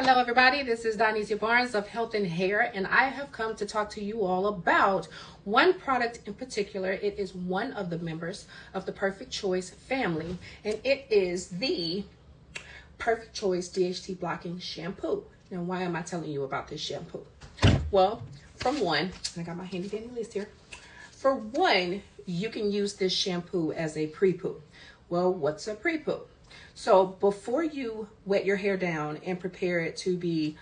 Hello everybody, this is Donisia Barnes of Health and Hair, and I have come to talk to you all about one product in particular. It is one of the members of the Perfect Choice family, and it is the Perfect Choice DHT Blocking Shampoo. Now, why am I telling you about this shampoo? Well, from one, I got my handy dandy list here. For one, you can use this shampoo as a pre-poo. Well, what's a pre-poo? So before you wet your hair down and prepare it to be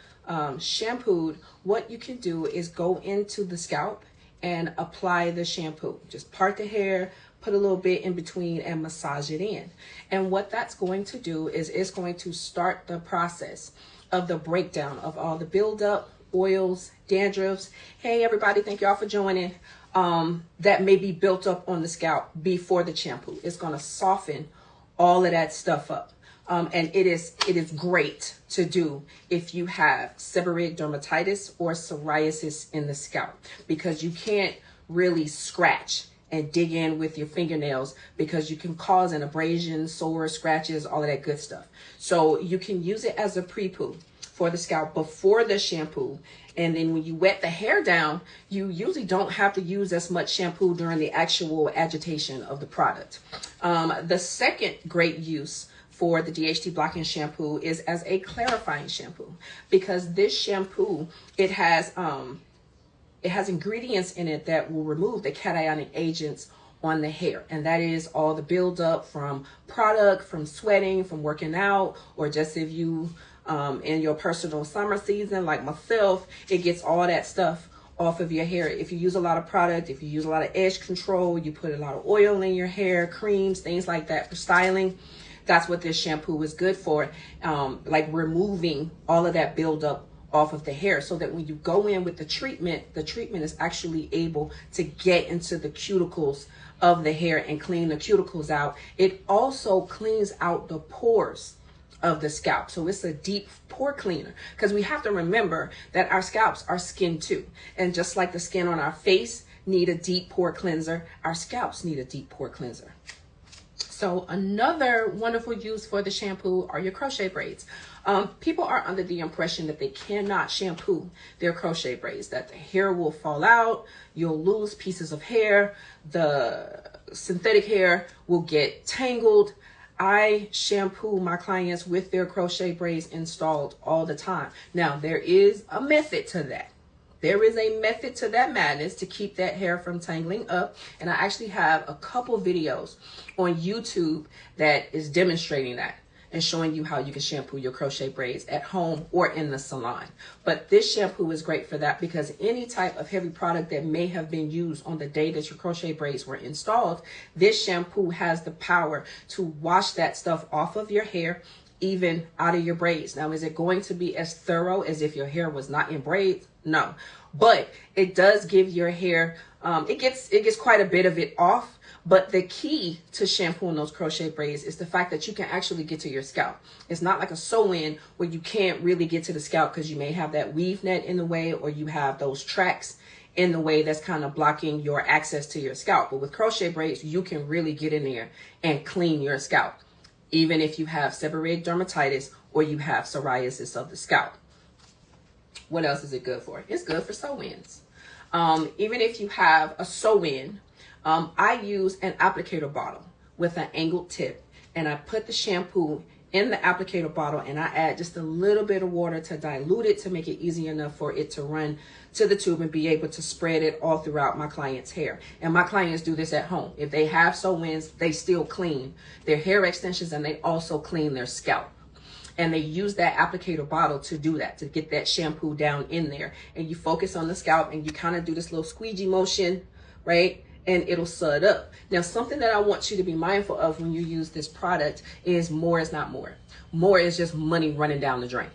shampooed, what you can do is go into the scalp and apply the shampoo. Just part the hair, put a little bit in between and massage it in. And what that's going to do is it's going to start the process of the breakdown of all the buildup, oils, dandruffs. Hey everybody, thank y'all for joining. That may be built up on the scalp before the shampoo. It's going to soften all of that stuff up. And it is great to do if you have seborrheic dermatitis or psoriasis in the scalp, because you can't really scratch and dig in with your fingernails because you can cause an abrasion, sores, scratches, all of that good stuff. So you can use it as a pre-poo for the scalp before the shampoo. And then when you wet the hair down, you usually don't have to use as much shampoo during the actual agitation of the product. The second great use for the DHT blocking shampoo is as a clarifying shampoo, because this shampoo, it has ingredients in it that will remove the cationic agents on the hair, and that is all the buildup from product, from sweating, from working out, or just if you in your personal summer season like myself, it gets all that stuff off of your hair. If you use a lot of product, if you use a lot of edge control, you put a lot of oil in your hair, creams, things like that for styling, that's what this shampoo is good for, like removing all of that buildup off of the hair, so that when you go in with the treatment is actually able to get into the cuticles of the hair and clean the cuticles out. It also cleans out the pores of the scalp. So it's a deep pore cleaner, because we have to remember that our scalps are skin too. And just like the skin on our face need a deep pore cleanser, our scalps need a deep pore cleanser. So another wonderful use for the shampoo are your crochet braids. People are under the impression that they cannot shampoo their crochet braids, that the hair will fall out, you'll lose pieces of hair, the synthetic hair will get tangled. I shampoo my clients with their crochet braids installed all the time. Now, there is a method to that. There is a method to that madness to keep that hair from tangling up. And I actually have a couple videos on YouTube that is demonstrating that and showing you how you can shampoo your crochet braids at home or in the salon. But this shampoo is great for that, because any type of heavy product that may have been used on the day that your crochet braids were installed, this shampoo has the power to wash that stuff off of your hair, even out of your braids. Now, is it going to be as thorough as if your hair was not in braids? No, but it does give your hair, it gets quite a bit of it off. But the key to shampooing those crochet braids is the fact that you can actually get to your scalp. It's not like a sew-in where you can't really get to the scalp because you may have that weave net in the way, or you have those tracks in the way that's kind of blocking your access to your scalp. But with crochet braids, you can really get in there and clean your scalp, even if you have seborrheic dermatitis or you have psoriasis of the scalp. What else is it good for? It's good for sew-ins. Even if you have a sew-in, I use an applicator bottle with an angled tip, and I put the shampoo in the applicator bottle, and I add just a little bit of water to dilute it to make it easy enough for it to run to the tube and be able to spread it all throughout my client's hair. And my clients do this at home. If they have sew-ins, they still clean their hair extensions, and they also clean their scalp. And they use that applicator bottle to do that, to get that shampoo down in there. And you focus on the scalp and you kind of do this little squeegee motion, right? And it'll sud up. Now, something that I want you to be mindful of when you use this product is more is not more. More is just money running down the drain.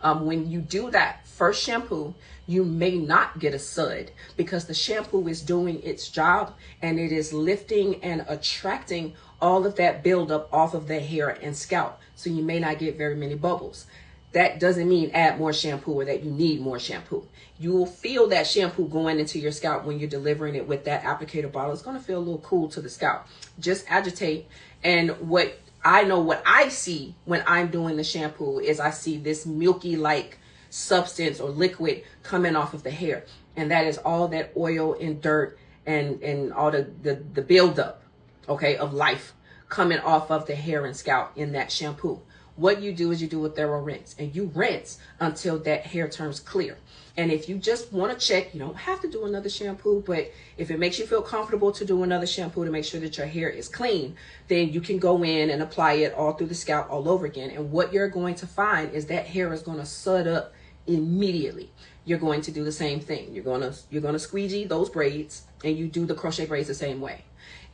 When you do that first shampoo, you may not get a sud, because the shampoo is doing its job and it is lifting and attracting all of that buildup off of the hair and scalp. So you may not get very many bubbles. That doesn't mean add more shampoo or that you need more shampoo. You will feel that shampoo going into your scalp when you're delivering it with that applicator bottle. It's going to feel a little cool to the scalp. Just agitate. And what I know what I see when I'm doing the shampoo is I see this milky like substance or liquid coming off of the hair. And that is all that oil and dirt and all the buildup, okay, of life coming off of the hair and scalp in that shampoo. What you do is you do a thorough rinse, and you rinse until that hair turns clear. And if you just want to check, you don't have to do another shampoo, but if it makes you feel comfortable to do another shampoo to make sure that your hair is clean, then you can go in and apply it all through the scalp all over again. And what you're going to find is that hair is going to sud up immediately. You're going to do the same thing. You're going to squeegee those braids, and you do the crochet braids the same way.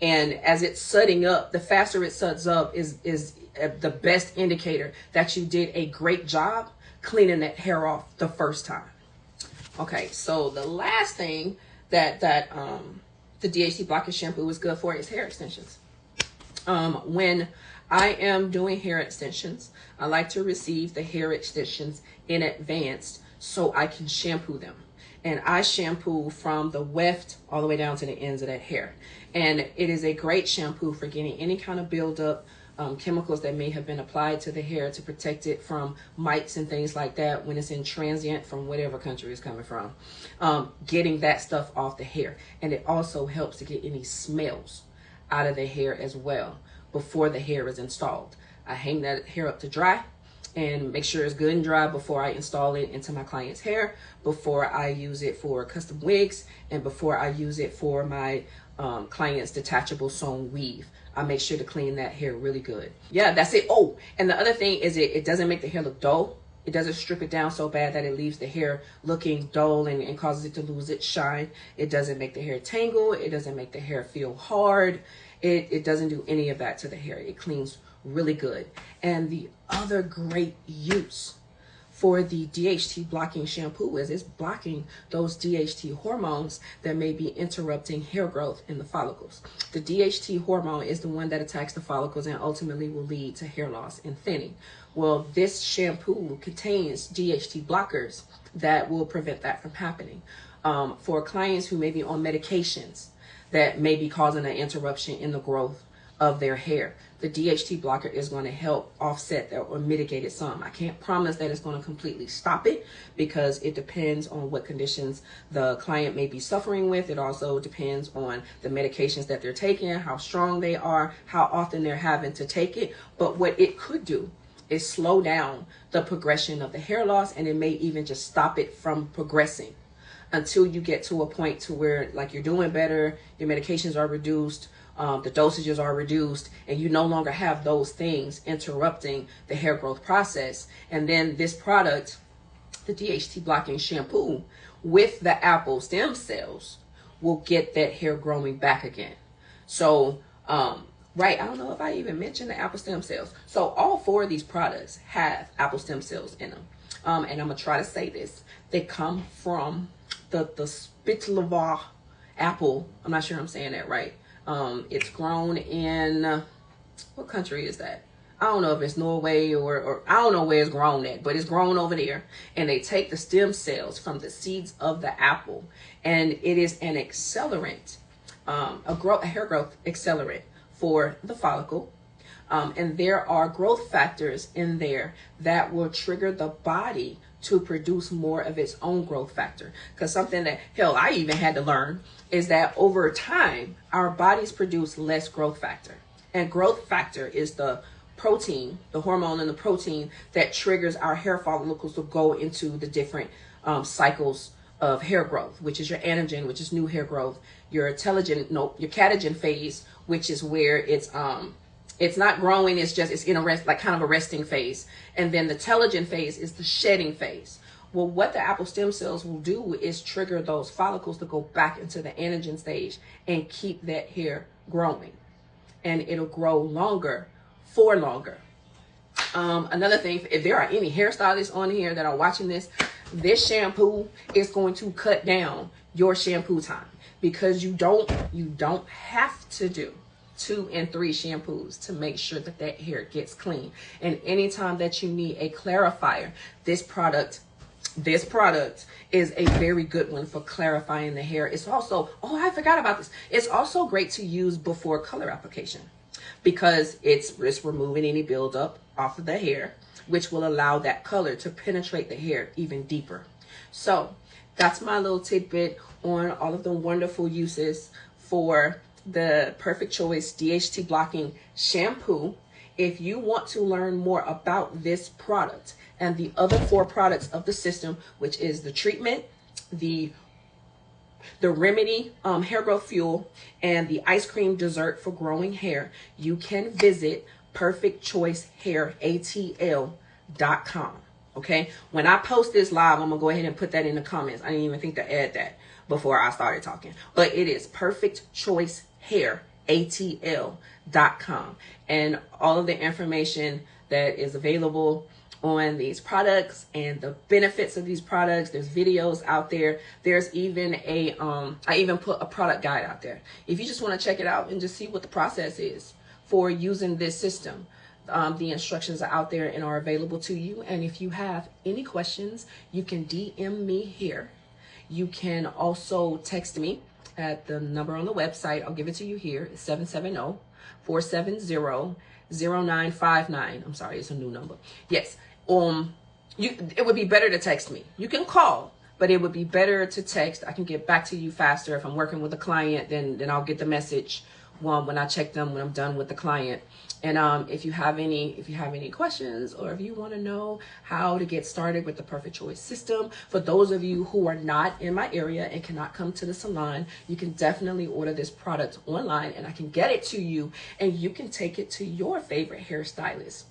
And as it's sudding up, the faster it suds up is the best indicator that you did a great job cleaning that hair off the first time. Okay, so the last thing that the DHT Blocker shampoo is good for is hair extensions. When I am doing hair extensions, I like to receive the hair extensions in advance so I can shampoo them. And I shampoo from the weft all the way down to the ends of that hair. And it is a great shampoo for getting any kind of buildup, chemicals that may have been applied to the hair to protect it from mites and things like that when it's in transient from whatever country it's coming from. Getting that stuff off the hair. And it also helps to get any smells out of the hair as well before the hair is installed. I hang that hair up to dry and make sure it's good and dry before I install it into my client's hair, before I use it for custom wigs, and before I use it for my client's detachable sewn weave. I make sure to clean that hair really good. Yeah, that's it. Oh, and the other thing is it doesn't make the hair look dull. It doesn't strip it down so bad that it leaves the hair looking dull and causes it to lose its shine. It doesn't make the hair tangle. It doesn't make the hair feel hard. It doesn't do any of that to the hair. It cleans really good. And the other great use for the DHT blocking shampoo is it's blocking those DHT hormones that may be interrupting hair growth in the follicles. The DHT hormone is the one that attacks the follicles and ultimately will lead to hair loss and thinning. Well, this shampoo contains DHT blockers that will prevent that from happening. For clients who may be on medications that may be causing an interruption in the growth of their hair, the DHT blocker is going to help offset that or mitigate it some. I can't promise that it's going to completely stop it because it depends on what conditions the client may be suffering with. It also depends on the medications that they're taking, how strong they are, how often they're having to take it. But what it could do is slow down the progression of the hair loss, and it may even just stop it from progressing until you get to a point to where like you're doing better, your medications are reduced, the dosages are reduced, and you no longer have those things interrupting the hair growth process. And then this product, the DHT blocking shampoo with the apple stem cells, will get that hair growing back again. So, right, I don't know if I even mentioned the apple stem cells. So all four of these products have apple stem cells in them. And I'm gonna try to say this. They come from the Spitzlova apple. I'm not sure I'm saying that right. It's grown in, what country is that? I don't know if it's Norway or I don't know where it's grown at, but it's grown over there. And they take the stem cells from the seeds of the apple, and it is an accelerant, a hair growth accelerant for the follicle. And there are growth factors in there that will trigger the body to produce more of its own growth factor. Because something that, hell, I even had to learn is that over time, our bodies produce less growth factor. And growth factor is the protein, the hormone and the protein that triggers our hair follicles to go into the different cycles of hair growth, which is your anagen, which is new hair growth, your your catagen phase, which is where it's not growing, it's in a rest, like kind of a resting phase. And then the telogen phase is the shedding phase. Well, what the apple stem cells will do is trigger those follicles to go back into the anagen stage and keep that hair growing. And it'll grow longer for longer. Another thing, if there are any hairstylists on here that are watching this shampoo is going to cut down your shampoo time, because you don't have to do 2 and 3 shampoos to make sure that that hair gets clean. And anytime that you need a clarifier, this product is a very good one for clarifying the hair. It's also, oh, I forgot about this. It's also great to use before color application. because it's removing any buildup off of the hair, which will allow that color to penetrate the hair even deeper. So that's my little tidbit on all of the wonderful uses for the Perfect Choice DHT blocking shampoo. If you want to learn more about this product and the other 4 products of the system, which is the treatment, the remedy hair growth fuel, and the ice cream dessert for growing hair, you can visit perfectchoicehairaTL.com. Okay, when I post this live, I'm gonna go ahead and put that in the comments. I didn't even think to add that before I started talking, but it is perfectchoicehairaTL.com, and all of the information that is available on these products and the benefits of these products. There's videos out there. There's even I even put a product guide out there if you just want to check it out and just see what the process is for using this system. The instructions are out there and are available to you. And if you have any questions, you can DM me here. You can also text me at the number on the website. I'll give it to you here. It's 770-470-0959. I'm sorry, it's a new number. Yes. It would be better to text me. You can call, but it would be better to text. I can get back to you faster. If I'm working with a client, then I'll get the message when I check them when I'm done with the client. And if you have any questions, or if you want to know how to get started with the Perfect Choice system, for those of you who are not in my area and cannot come to the salon, you can definitely order this product online, and I can get it to you, and you can take it to your favorite hairstylist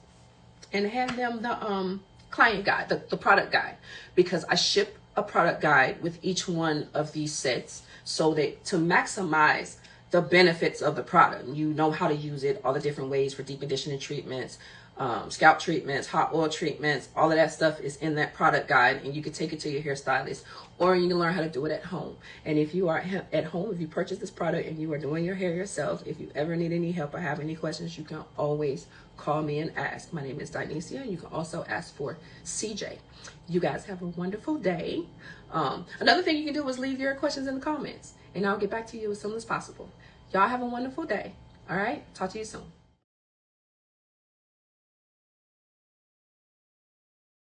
and hand them the client guide, the product guide, because I ship a product guide with each one of these sets, so that to maximize the benefits of the product. You know how to use it, all the different ways for deep conditioning treatments, scalp treatments, hot oil treatments, all of that stuff is in that product guide, and you can take it to your hairstylist, or you can learn how to do it at home. And if you are at home, if you purchase this product and you are doing your hair yourself, if you ever need any help or have any questions, you can always call me and ask. My name is Dionysia, and you can also ask for CJ. You guys have a wonderful day. Another thing you can do is leave your questions in the comments, and I'll get back to you as soon as possible. Y'all have a wonderful day. All right, talk to you soon.